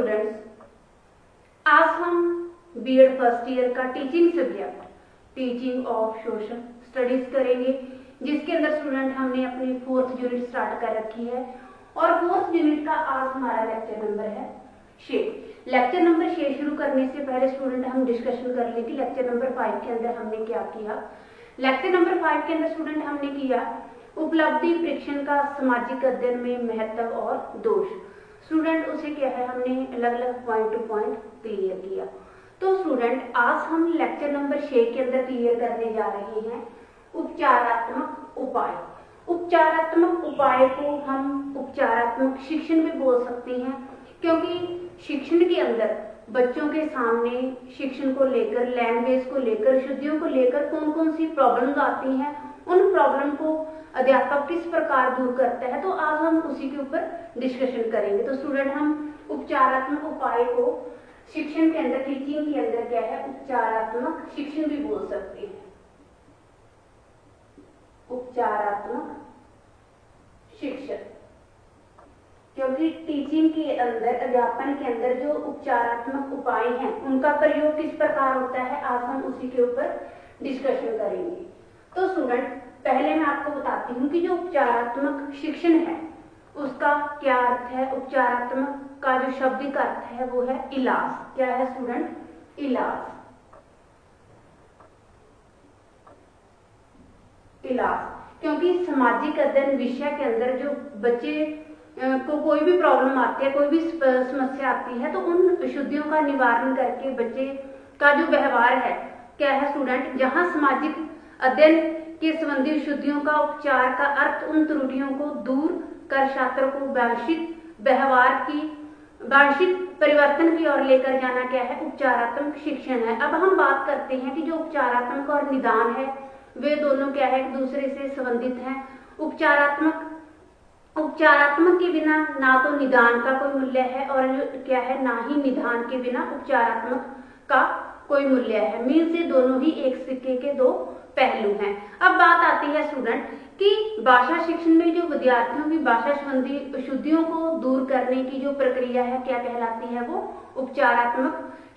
Students, आज हम BEd first year का teaching subject teaching of social studies करेंगे, जिसके अंदर स्टूडेंट हमने अपनी 4th यूनिट स्टार्ट कर रखी है। और 4th यूनिट का आज हमारा लेक्चर नंबर है 6। लेक्चर नंबर 6 शुरू करने से पहले स्टूडेंट हम डिस्कशन कर लें कि लेक्चर नंबर 5 के अंदर हमने क्या किया। लेक्चर नंबर 5 के अंदर स्टूडेंट हमने किया उपलब्धि परीक्षण का सामाजिक अध्ययन में महत्व और दोष। स्टूडेंट उसे क्या है, हमने अलग अलग पॉइंट टू पॉइंट क्लियर किया। तो स्टूडेंट आज हम लेक्चर नंबर 6 के अंदर क्लियर करने जा रहे हैं उपचारात्मक उपाय। उपचारात्मक उपाय को हम उपचारात्मक शिक्षण भी बोल सकते हैं, क्योंकि शिक्षण के अंदर बच्चों के सामने शिक्षण को लेकर, लैंग्वेज को लेकर, शुद्धियों को लेकर कौन कौन सी प्रॉब्लम्स आती हैं, उन प्रॉब्लम को अध्यापक किस प्रकार दूर करता है, तो आज हम उसी के ऊपर डिस्कशन करेंगे। तो स्टूडेंट हम उपचारात्मक उपाय को शिक्षण के अंदर, टीचिंग के अंदर क्या है, उपचारात्मक शिक्षण भी बोल सकते हैं। उपचारात्मक शिक्षण, क्योंकि टीचिंग के अंदर, अध्यापन के अंदर जो उपचारात्मक उपाय हैं उनका प्रयोग किस प्रकार होता है, आज हम उसी के ऊपर डिस्कशन करेंगे। तो स्टूडेंट पहले मैं आपको बताती हूँ कि जो उपचारात्मक शिक्षण है उसका क्या अर्थ है। उपचारात्मक का जो शाब्दिक अर्थ है वो है इलाज। क्या है स्टूडेंट? इलाज। इलाज, क्योंकि सामाजिक अध्ययन विषय के अंदर जो बच्चे को कोई भी प्रॉब्लम आती है, कोई भी समस्या आती है, तो उन अशुद्धियों का निवारण करके बच्चे का जो व्यवहार है क्या है स्टूडेंट, जहां सामाजिक अध्ययन के संबंधी अशुद्धियों का उपचार का अर्थ उन त्रुटियों को दूर कर छात्र को वांछित व्यवहार की, वांछित परिवर्तन की ओर लेकर जाना क्या है, उपचारात्मक शिक्षण है। अब हम बात करते हैं कि जो उपचारात्मक और निदान है वे दोनों क्या है, एक दूसरे से संबंधित हैं। उपचारात्मक के बिना ना तो निदान का कोई मूल्य है और क्या है, ना ही निदान के बिना उपचारात्मक का कोई मूल्य है। मीन से दोनों ही एक सिक्के के दो पहलू हैं। अब बात आती है स्टूडेंट कि भाषा शिक्षण में जो विद्यार्थियों की भाषा संबंधी अशुद्धियों को दूर करने की जो प्रक्रिया है क्या कहलाती है, वो उपचारात्मक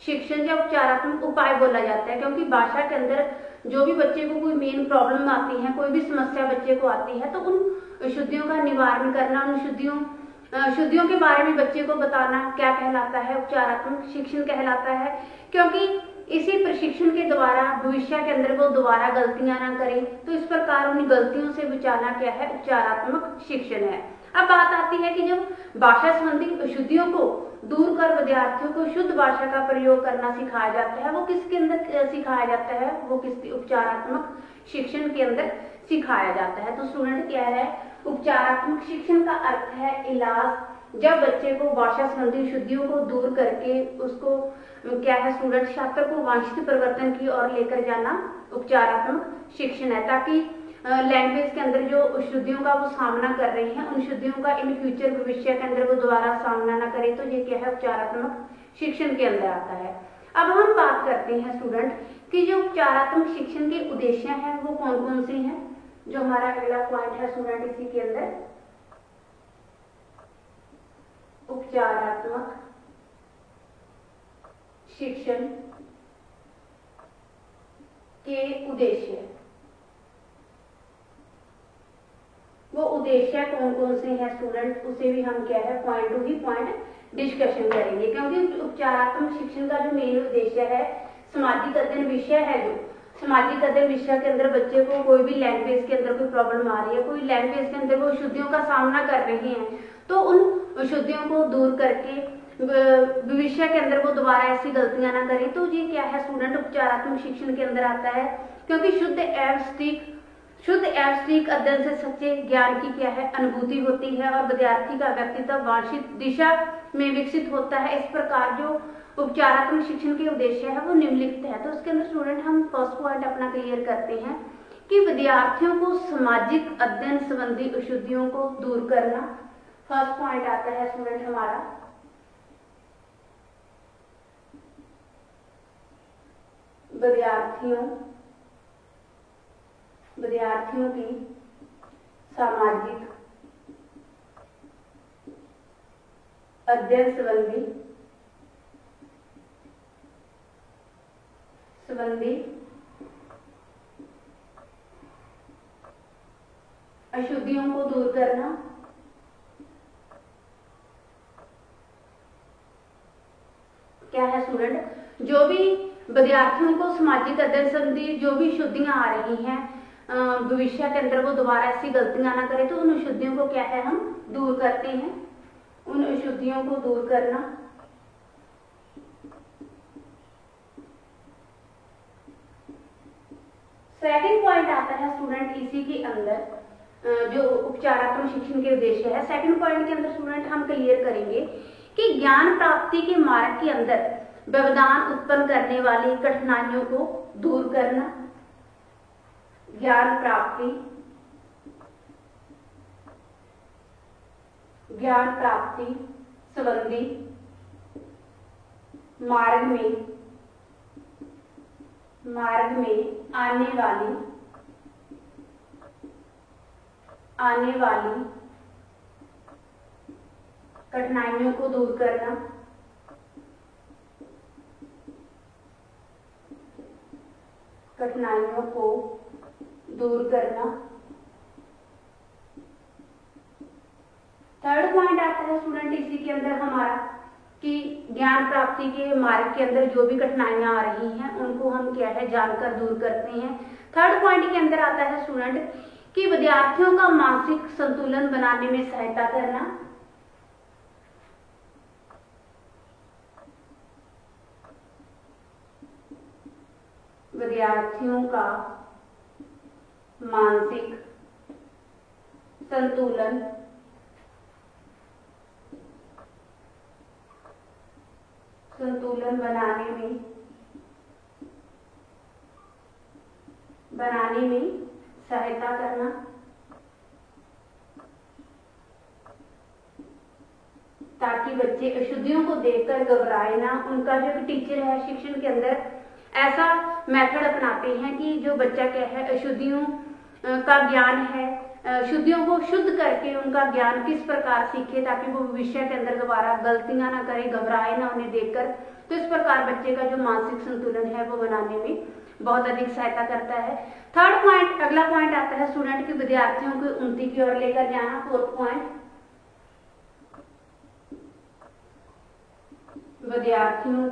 शिक्षण या उपचारात्मक उपाय बोला जाता है। क्योंकि भाषा के अंदर जो भी बच्चे को कोई मेन प्रॉब्लम आती है, कोई भी समस्या बच्चे को आती है, तो उन अशुद्धियों का निवारण करना, उन शुद्धियों के बारे में बच्चे को बताना क्या कहलाता है, उपचारात्मक शिक्षण कहलाता है। क्योंकि इसी प्रशिक्षण के द्वारा भविष्य के अंदर वो दोबारा गलतियां ना करें, तो इस प्रकार उन गलतियों से बचाना क्या है, उपचारात्मक शिक्षण है। अब बात आती है कि जब भाषा संबंधी अशुद्धियों को दूर कर विद्यार्थियों को शुद्ध भाषा का प्रयोग करना सिखाया जाता है, वो किसके अंदर सिखाया जाता है, वो किसके, उपचारात्मक शिक्षण के अंदर सिखाया जाता है। तो स्टूडेंट क्या है, उपचारात्मक शिक्षण का अर्थ है इलाज। जब बच्चे को भाषा संबंधी शुद्धियों को दूर करके उसको क्या है स्टूडेंट, छात्र को वांछित परिवर्तन की ओर लेकर जाना उपचारात्मक शिक्षण है, ताकि लैंग्वेज के अंदर जो अशुद्धियों का वो सामना कर रही हैं, उन शुद्धियों का इन फ्यूचर भविष्य के अंदर वो दोबारा सामना ना करे। तो ये क्या है, उपचारात्मक शिक्षण के अंदर आता है। अब हम बात करते हैं स्टूडेंट कि जो उपचारात्मक शिक्षण के उद्देश्य हैं वो कौन कौन से हैं, जो हमारा अगला पॉइंट है स्टूडेंट इसी के अंदर। उपचारात्मक शिक्षण के उद्देश्य, वो उद्देश्य कौन कौन से हैं स्टूडेंट, उसे भी हम क्या है पॉइंट टू ही पॉइंट डिस्कशन करेंगे। क्योंकि उपचारात्मक शिक्षण का जो मेन उद्देश्य है, सामाजिक अध्ययन विषय है, जो सामाजिक अध्ययन विषय के अंदर बच्चे को कोई भी लैंग्वेज के अंदर कोई प्रॉब्लम आ रही है, कोई लैंग्वेज के अंदर वो अशुद्धियों का सामना कर रहे हैं, तो उन अशुद्धियों को दूर करके भविष्य के अंदर वो दोबारा ऐसी गलतियां ना करें। तो ये क्या है स्टूडेंट, उपचारात्मक शिक्षण के अंदर आता है। क्योंकि शुद्ध एवं सटीक अध्ययन से सच्चे ज्ञान की क्या है, अनुभूति होती है और विद्यार्थी का व्यक्तित्व वांछित दिशा में विकसित होता है। इस प्रकार जो उपचारात्मक शिक्षण के उद्देश्य है वो निम्नलिखित है। तो उसके अंदर स्टूडेंट हम फर्स्ट पॉइंट अपना क्लियर करते हैं कि विद्यार्थियों को सामाजिक अध्ययन संबंधी अशुद्धियों को दूर करना। फर्स्ट पॉइंट आता है स्टूडेंट हमारा विद्यार्थियों की सामाजिक अध्ययन संबंधी संबंधी अशुद्धियों को दूर करना, क्या है स्टूडेंट, जो भी विद्यार्थियों को सामाजिक अध्ययन संबंधी जो भी शुद्धियां आ रही हैं भविष्य के अंदर वो दोबारा ऐसी गलतियां ना करे, तो उन अशुद्धियों को क्या है हम दूर करते हैं, उन अशुद्धियों को दूर करना। सेकंड पॉइंट आता है स्टूडेंट इसी के अंदर जो उपचारात्मक शिक्षण के उद्देश्य है। सेकंड पॉइंट के अंदर स्टूडेंट हम क्लियर करेंगे कि ज्ञान प्राप्ति के मार्ग के अंदर व्यवधान उत्पन्न करने वाली कठिनाइयों को दूर करना, ज्ञान प्राप्ति संबंधी मार्ग में आने वाली कठिनाइयों को दूर करना, थर्ड पॉइंट आता है स्टूडेंट इसी के अंदर हमारा कि ज्ञान प्राप्ति के मार्ग के अंदर जो भी कठिनाइयां आ रही हैं उनको हम क्या है जानकर दूर करते हैं। थर्ड पॉइंट के अंदर आता है स्टूडेंट कि विद्यार्थियों का मानसिक संतुलन बनाने में सहायता करना, विद्यार्थियों का मानसिक संतुलन बनाने में सहायता करना, ताकि बच्चे अशुद्धियों को देखकर घबराए ना। उनका जो टीचर है शिक्षण के अंदर ऐसा मेथड अपनाते हैं कि जो बच्चा क्या है अशुद्धियों का ज्ञान है, शुद्धियों को शुद्ध करके उनका ज्ञान किस प्रकार सीखे ताकि वो भविष्य के अंदर दोबारा गलतियां ना करे, घबराए ना उन्हें देखकर। तो इस प्रकार बच्चे का जो मानसिक संतुलन है वो बनाने में बहुत अधिक सहायता करता है। थर्ड पॉइंट, अगला पॉइंट आता है स्टूडेंट की विद्यार्थियों को उन्नति की ओर लेकर जाना। फोर्थ पॉइंट, विद्यार्थियों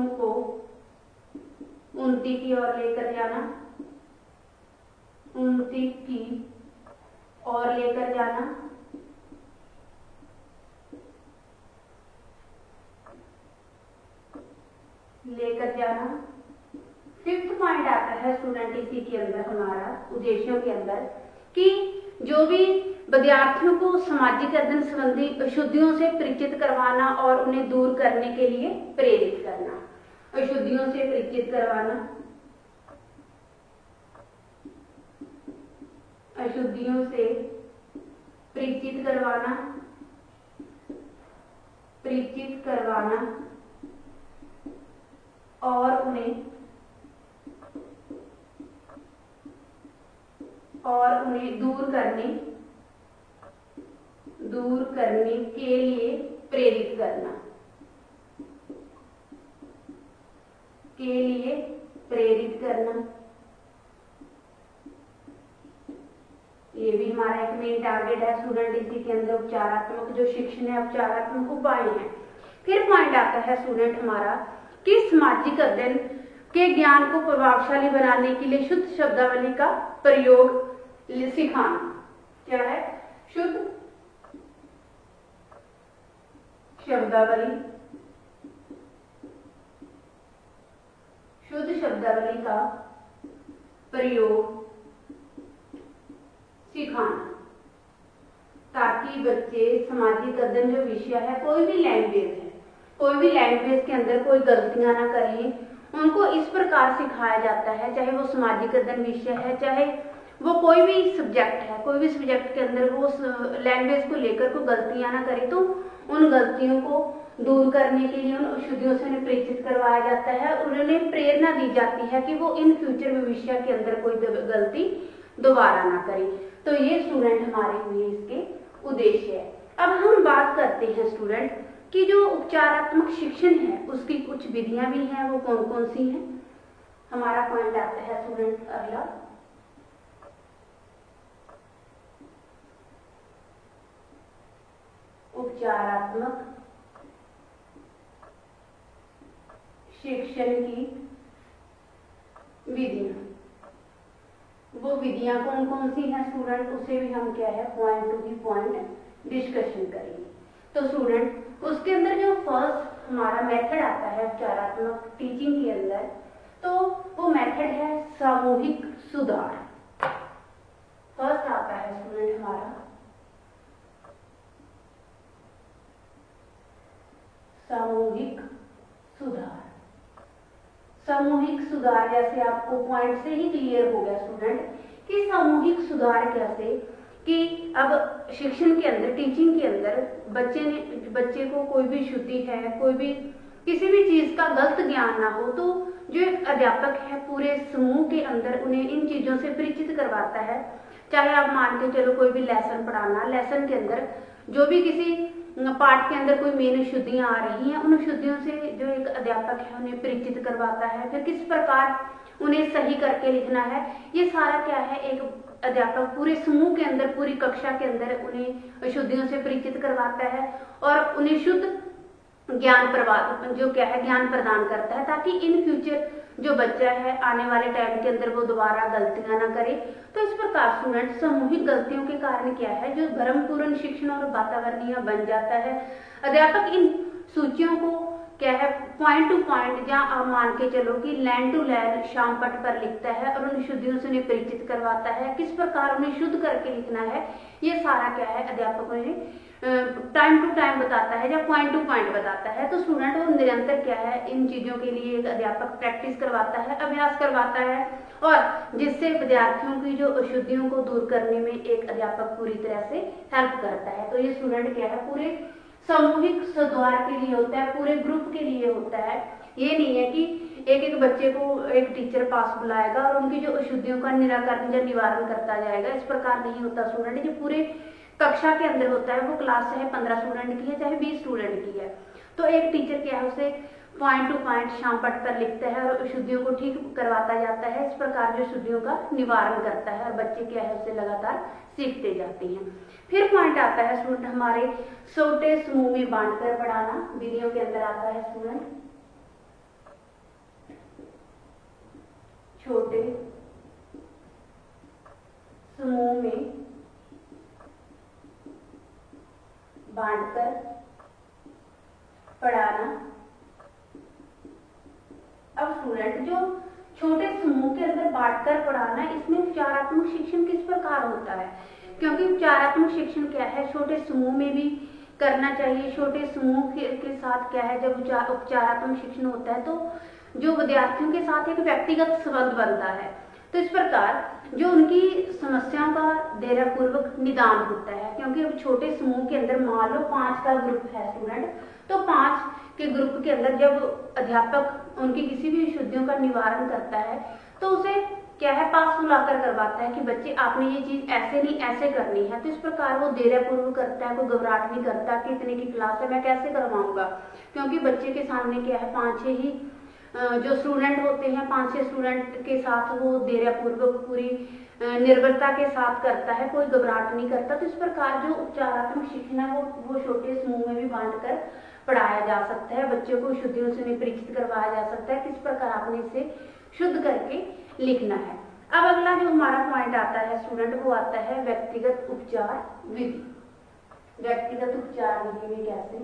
को उन्नति की ओर लेकर जाना, उन्नति की ओर लेकर जाना। फिफ्थ पॉइंट आता है स्टूडेंट इसी के अंदर हमारा उद्देश्यों के अंदर कि जो भी विद्यार्थियों को सामाजिक अध्ययन संबंधी अशुद्धियों से परिचित करवाना और उन्हें दूर करने के लिए प्रेरित करना। अशुद्धियों से परिचित करवाना, अशुद्धियों से परिचित करवाना और उन्हें दूर करने के लिए प्रेरित करना, ये भी हमारा एक मेन टारगेट है स्टूडेंट इसी के अंदर उपचारात्मक जो शिक्षण है, उपचारात्मक उपाय हैं। फिर पॉइंट आता है स्टूडेंट हमारा कि सामाजिक अध्ययन के ज्ञान को प्रभावशाली बनाने के लिए शुद्ध शब्दावली का प्रयोग सिखाना। क्या है? शुद्ध शब्दावली का प्रयोग सिखाना, ताकि बच्चे सामाजिक अध्ययन जो विषय है, कोई भी लैंग्वेज के अंदर कोई गलतियां ना करें। उनको इस प्रकार सिखाया जाता है, चाहे वो सामाजिक अध्ययन विषय है, चाहे वो कोई भी सब्जेक्ट है, कोई भी सब्जेक्ट के अंदर वो लैंग्वेज को लेकर कोई गलतियां ना करे, तो उन गलतियों को दूर करने के लिए उन अशुद्धियों से उन्हें परिचित करवाया जाता है। उन्हें प्रेरणा दी जाती है कि वो इन फ्यूचर भविष्य के अंदर कोई गलती दोबारा ना करे। तो ये स्टूडेंट हमारे हुए इसके उद्देश्य है। अब हम बात करते हैं स्टूडेंट कि जो उपचारात्मक शिक्षण है उसकी कुछ विधियां भी हैं, वो कौन कौन सी हैं। हमारा पॉइंट आता है स्टूडेंट अगला, उपचारात्मक शिक्षण की विधियां। वो विधियां कौन कौन सी हैं स्टूडेंट, उसे भी हम क्या है पॉइंट टू भी पॉइंट डिस्कशन करेंगे। तो स्टूडेंट उसके अंदर जो फर्स्ट हमारा मेथड आता है उपचारात्मक टीचिंग के अंदर, तो वो मेथड है सामूहिक सुधार। फर्स्ट आता है स्टूडेंट हमारा सामूहिक सुधार। सामूहिक सुधार जैसे आपको पॉइंट से ही क्लियर हो गया स्टूडेंट कि सामूहिक सुधार कैसे, कि अब शिक्षण के अंदर, टीचिंग के अंदर बच्चे को कोई भी क्षति है, कोई भी किसी भी चीज का गलत ज्ञान ना हो, तो जो एक अध्यापक है पूरे समूह के अंदर उन्हें इन चीजों से परिचित करवाता है। चाहे आप मान के चलो कोई भी लेसन पढ़ाना, लेसन के अंदर जो भी किसी पाठ के अंदर कोई मेन शुद्धियां आ रही हैं, उन शुद्धियों से जो एक अध्यापक है उन्हें परिचित करवाता है। फिर किस प्रकार उन्हें सही करके लिखना है, ये सारा क्या है एक अध्यापक पूरे समूह के अंदर, पूरी कक्षा के अंदर उन्हें शुद्धियों से परिचित करवाता है और उन्हें शुद्ध ज्ञान प्रदान करता है, ताकि इन फ्यूचर जो बच्चा है आने वाले टाइम के अंदर वो दोबारा गलतियां ना करे। तो इस प्रकार स्टूडेंट सामूहिक गलतियों के कारण क्या है, जो भ्रमपूर्ण शिक्षण और वातावरणीय बन जाता है। अध्यापक इन सूचियों को क्या है पॉइंट टू पॉइंट, जहाँ आप मान के चलो कि लाइन टू लाइन शाम पट पर लिखता है और उन शुद्धियों से उन्हें परिचित करवाता है। किस प्रकार उन्हें शुद्ध करके लिखना है, ये सारा क्या है अध्यापक उन्हें टाइम टू टाइम बताता है या पॉइंट टू पॉइंट बताता है। तो स्टूडेंट वो निरंतर क्या है इन चीजों के लिए एक अध्यापक प्रैक्टिस करवाता है, अभ्यास करवाता है, और जिससे विद्यार्थियों की जो अशुद्धियों को दूर करने में एक अध्यापक पूरी तरह से हेल्प करता है। तो ये स्टूडेंट क्या है पूरे सामूहिक सुधार के लिए होता है, पूरे ग्रुप के लिए होता है। ये नहीं है कि एक एक बच्चे को एक टीचर पास बुलाएगा और उनकी जो अशुद्धियों का निराकरण या निवारण करता जाएगा, इस प्रकार नहीं होता स्टूडेंट। जो पूरे कक्षा के अंदर होता है, वो क्लास चाहे 15 स्टूडेंट की है चाहे 20 स्टूडेंट की है, तो एक टीचर क्या है उसे पॉइंट टू पॉइंट शाम पट पर लिखता है और अशुद्धियों को ठीक करवाता जाता है। इस प्रकार जो अशुद्धियों का निवारण करता है और बच्चे क्या है उसे लगातार सीखते जाते हैं। फिर पॉइंट आता है स्टूडेंट हमारे छोटे समूह में बांटकर पढ़ाना। विधियों के अंदर आता है स्टूडेंट छोटे समूह में बांटकर पढ़ाना। अब स्टूडेंट जो छोटे समूह के अंदर बांटकर पढ़ाना, इसमें उपचारात्मक शिक्षण किस प्रकार होता है, क्योंकि उपचारात्मक शिक्षण क्या है छोटे समूह में भी करना चाहिए। छोटे समूह के साथ क्या है जब उपचारात्मक शिक्षण होता है तो जो विद्यार्थियों के साथ एक व्यक्तिगत संबंध बनता है। तो इस प्रकार जो उनकी समस्याओं का धैर्यपूर्वक निदान होता है, क्योंकि अब छोटे समूह के अंदर मान लो 5 का ग्रुप है स्टूडेंट, तो 5 के ग्रुप के अंदर जब अध्यापक उनकी किसी भी अशुद्धियों का निवारण करता है तो उसे क्या है पास बुलाकर करवाता है कि बच्चे आपने ये चीज ऐसे नहीं ऐसे करनी है। तो इस प्रकार वो धैर्यपूर्वक करता है, कोई घबराहट नहीं करता कि इतने की क्लास है मैं कैसे करवाऊंगा, क्योंकि बच्चे के सामने क्या है 5-6 ही जो स्टूडेंट होते हैं, 5-6 स्टूडेंट के साथ वो धैर्यपूर्वक पूरी निर्भरता के साथ करता है, कोई घबराहट नहीं करता। तो इस प्रकार जो उपचारात्मक शिक्षण है वो छोटे समूह में भी बांटकर पढ़ाया जा सकता है, बच्चों को शुद्धियों से परिचित करवाया जा सकता है, किस प्रकार आपने इसे शुद्ध करके लिखना है। अब अगला जो हमारा पॉइंट आता है स्टूडेंट, वो आता है व्यक्तिगत उपचार विधि। व्यक्तिगत उपचार विधि में कैसे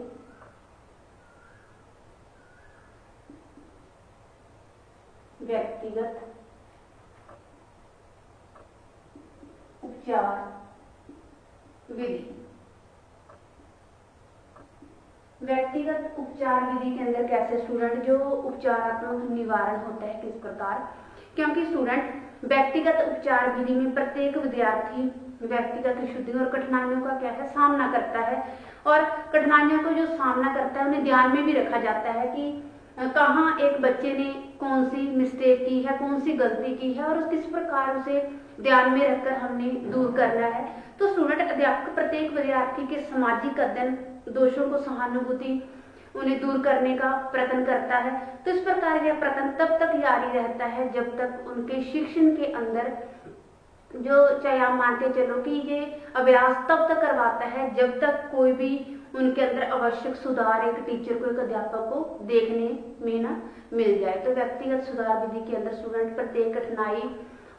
व्यक्तिगत उपचार विधि। व्यक्तिगत उपचार विधि के अंदर कैसे स्टूडेंट जो उपचारात्मक निवारण होता है किस प्रकार, क्योंकि स्टूडेंट व्यक्तिगत उपचार विधि में प्रत्येक विद्यार्थी व्यक्तिगत अशुद्धियों और कठिनाइयों का क्या है सामना करता है, और कठिनाइयों को जो सामना करता है उन्हें ध्यान में भी रखा जाता है कि कहाँ एक बच्चे ने कौन सी मिस्टेक की है, कौन सी गलती की है और किस प्रकार उसे ध्यान में रखकर हमने दूर करना है। तो स्टूडेंट अध्यापक प्रत्येक विद्यार्थी के सामाजिक अध्ययन, दोषों को सहानुभूति उन्हें दूर करने का प्रयत्न करता है। तो इस प्रकार यह प्रयत्न तब तक जारी रहता है जब तक उनके शिक्षण के अंदर, जो चाहे आप मान के चलो कि ये अभ्यास तब तक करवाता है जब तक कोई भी उनके अंदर आवश्यक सुधार एक टीचर को, एक अध्यापक को देखने में ना मिल जाए। तो व्यक्तिगत सुधार विधि के अंदर स्टूडेंट प्रत्येक कठिनाई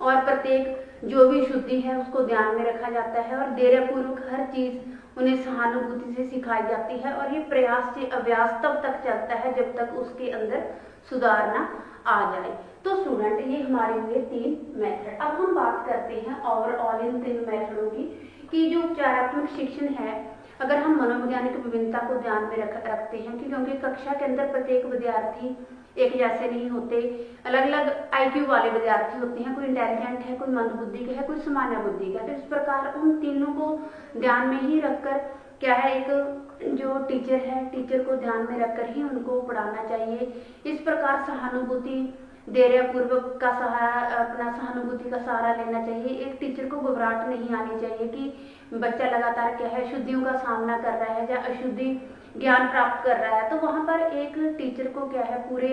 और प्रत्येक जो भी शुद्धि है उसको ध्यान में रखा जाता है और धैर्यपूर्वक हर चीज उन्हें सहानुभूति से सिखाई जाती है। और ये प्रयास से अभ्यास तब तक चलता है जब तक उसके अंदर सुधार ना आ जाए। तो स्टूडेंट, ये हमारे हुए 3 मेथड। अब हम बात करते हैं ओवरऑल इन 3 मेथडों की कि जो उपचारात्मक शिक्षण है, अगर हम मनोवैज्ञानिक विभिन्नता को ध्यान में रखते हैं, क्योंकि कक्षा के अंदर प्रत्येक विद्यार्थी एक जैसे नहीं होते, अलग अलग आईक्यू वाले विद्यार्थी होते हैं, कोई इंटेलिजेंट है, कोई मंद बुद्धि का है, कोई सामान्य बुद्धि का। तो इस प्रकार उन तीनों को ध्यान में ही रखकर क्या है, एक जो टीचर है, टीचर को ध्यान में रखकर ही उनको पढ़ाना चाहिए। इस प्रकार सहानुभूति, धैर्यपूर्वक का सहारा, अपना सहानुभूति का सहारा लेना चाहिए। एक टीचर को घबराहट नहीं आनी चाहिए कि बच्चा लगातार क्या है शुद्धियों का सामना कर रहा है या अशुद्धि ज्ञान प्राप्त कर रहा है। तो वहां पर एक टीचर को क्या है पूरे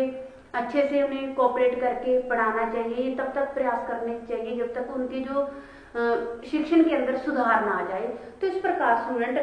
अच्छे से उन्हें कोऑपरेट करके पढ़ाना चाहिए। तब तक प्रयास करने चाहिए जब तक उनके जो शिक्षण के अंदर सुधार ना आ जाए। तो इस प्रकार स्टूडेंट,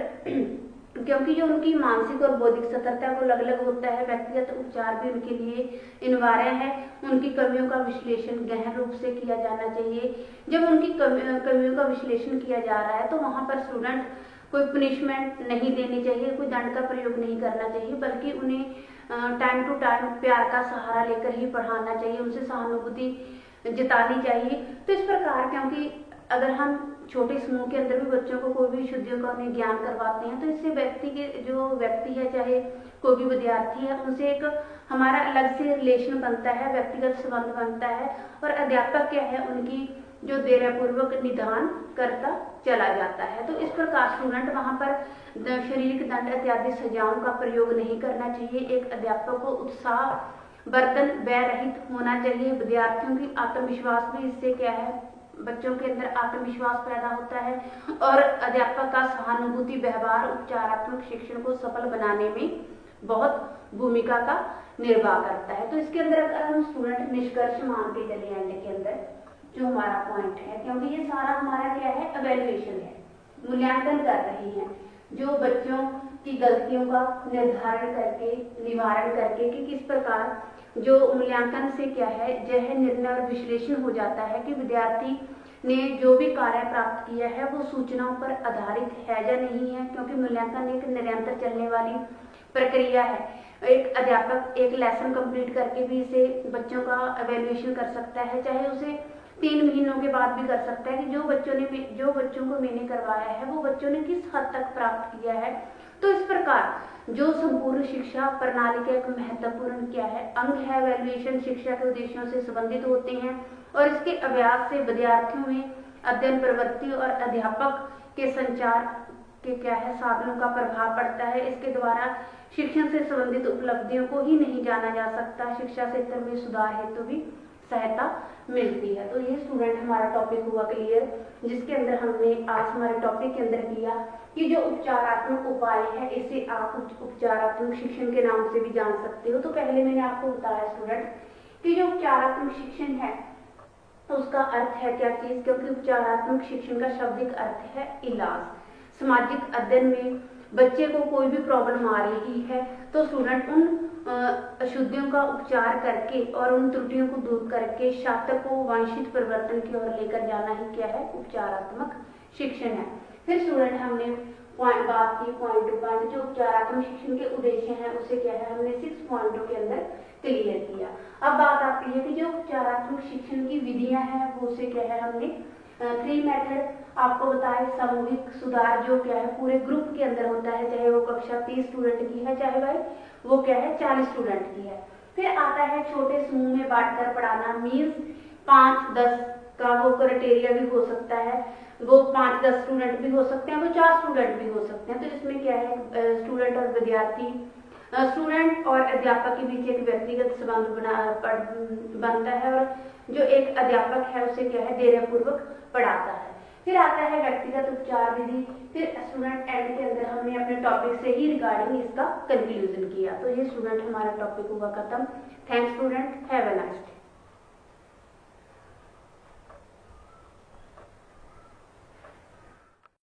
क्योंकि जो उनकी मानसिक और बौद्धिक सतर्कता को अलग अलग होता है, व्यक्तिगत उपचार भी उनके लिए अनिवार्य है। उनकी कमियों का विश्लेषण गहन रूप से किया जाना चाहिए। जब उनकी कमियों का विश्लेषण किया जा रहा है तो वहां पर स्टूडेंट कोई पनिशमेंट नहीं देनी चाहिए, कोई दंड का प्रयोग नहीं करना चाहिए, बल्कि उन्हें टाइम टू टाइम प्यार का सहारा लेकर ही पढ़ाना चाहिए, उनसे सहानुभूति जतानी चाहिए। तो इस प्रकार, क्योंकि अगर हम छोटे समूह के अंदर भी बच्चों को कोई भी शुद्धियों का उन्हें ज्ञान करवाते हैं तो इससे व्यक्ति है, चाहे कोई भी विद्यार्थी है, उनसे एक हमारा अलग से रिलेशन बनता है, व्यक्तिगत संबंध बनता है। और अध्यापक क्या है, उनकी जो धैर्यपूर्वक निदान करता चला जाता है। तो इस प्रकार स्टूडेंट वहां पर शारीरिक दंड इत्यादि सजाओं का प्रयोग नहीं करना चाहिए। एक अध्यापक को उत्साह बर्तन व्यय रहित होना चाहिए। विद्यार्थियों की आत्मविश्वास भी इससे क्या है, बच्चों के अंदर आत्मविश्वास पैदा होता है और अध्यापक का सहानुभूति व्यवहार उपचारात्मक शिक्षण को सफल बनाने में बहुत भूमिका का निर्वाह करता है। तो इसके अंदर अगर हम स्टूडेंट निष्कर्ष मान के चले एंड के अंदर जो हमारा पॉइंट है, क्योंकि ये सारा हमारा क्या है, इवैल्यूएशन है, मूल्यांकन कर रही है, जो बच्चों की गलतियों का निर्धारण करके, निवारण करके कि किस प्रकार जो मूल्यांकन से क्या है यह निर्णय और विश्लेषण हो जाता है कि विद्यार्थी ने जो भी कार्य प्राप्त किया है वो सूचनाओं पर आधारित है या नहीं है, क्योंकि मूल्यांकन एक निरंतर चलने वाली प्रक्रिया है। एक अध्यापक एक लेसन कंप्लीट करके भी इसे बच्चों का इवैल्यूएशन कर सकता है, चाहे उसे 3 महीनों के बाद भी कर सकता है कि जो बच्चों को मैंने करवाया है वो बच्चों ने किस हद तक प्राप्त किया है। तो इस प्रकार जो संपूर्ण शिक्षा प्रणाली का एक महत्वपूर्ण क्या है अंग है, इवैल्यूएशन शिक्षा के उद्देश्यों से संबंधित होते हैं और इसके अभ्यास से विद्यार्थियों में अध्ययन प्रवृत्ति और अध्यापक के संचार के क्या है साधनों का प्रभाव पड़ता है। इसके द्वारा शिक्षण से संबंधित उपलब्धियों को ही नहीं जाना जा सकता, शिक्षा क्षेत्र में सुधार हेतु भी सहायता मिलती है। तो ये स्टूडेंट हमारा टॉपिक हुआ क्लियर, जिसके अंदर हमने आज हमारे टॉपिक के अंदर किया कि जो उपचारात्मक उपाय है इसे आप उपचारात्मक शिक्षण के नाम से भी जान सकते हो। तो पहले मैंने आपको बताया स्टूडेंट कि जो उपचारात्मक शिक्षण है तो उसका अर्थ है क्या चीज, क्योंकि उपचारात्मक शिक्षण का शाब्दिक अर्थ है इलाज। सामाजिक अध्ययन में बच्चे को कोई भी प्रॉब्लम आ रही है तो स्टूडेंट उन अशुद्धियों का उपचार करके और उन त्रुटियों को दूर करके छात्र को वांछित परिवर्तन की ओर लेकर जाना ही क्या है उपचारात्मक शिक्षण है। फिर स्टूडेंट हमने बात की पॉइंट टू पॉइंट जो उपचारात्मक शिक्षण के उद्देश्य हैं उसे क्या है हमने 6 पॉइंटों के अंदर क्लियर किया। अब बात आती है कि जो उपचारात्मक शिक्षण की विधियां हैं वो उसे क्या है हमने 3 मेथड आपको बताए। सामूहिक सुधार जो क्या है पूरे ग्रुप के अंदर होता है, चाहे वो कक्षा 30 स्टूडेंट की है चाहे भाई वो क्या है 40 स्टूडेंट की है। फिर आता है छोटे समूह में बांटकर पढ़ाना, मीन्स 5-10 का वो क्राइटेरिया भी हो सकता है, वो 5-10 स्टूडेंट भी हो सकते हैं, वो 4 स्टूडेंट भी हो सकते हैं। तो इसमें क्या है स्टूडेंट और विद्यार्थी, स्टूडेंट और अध्यापक के बीच एक व्यक्तिगत संबंध बनता है और जो एक अध्यापक है उसे क्या है धैर्यपूर्वक पढ़ाता है। फिर आता है व्यक्तिगत उपचार विधि। फिर स्टूडेंट एंड के अंदर हमने अपने टॉपिक से ही रिगार्डिंग इसका कंक्लूजन किया। तो ये स्टूडेंट हमारा टॉपिक हुआ खत्म। Thanks student, have a nice day.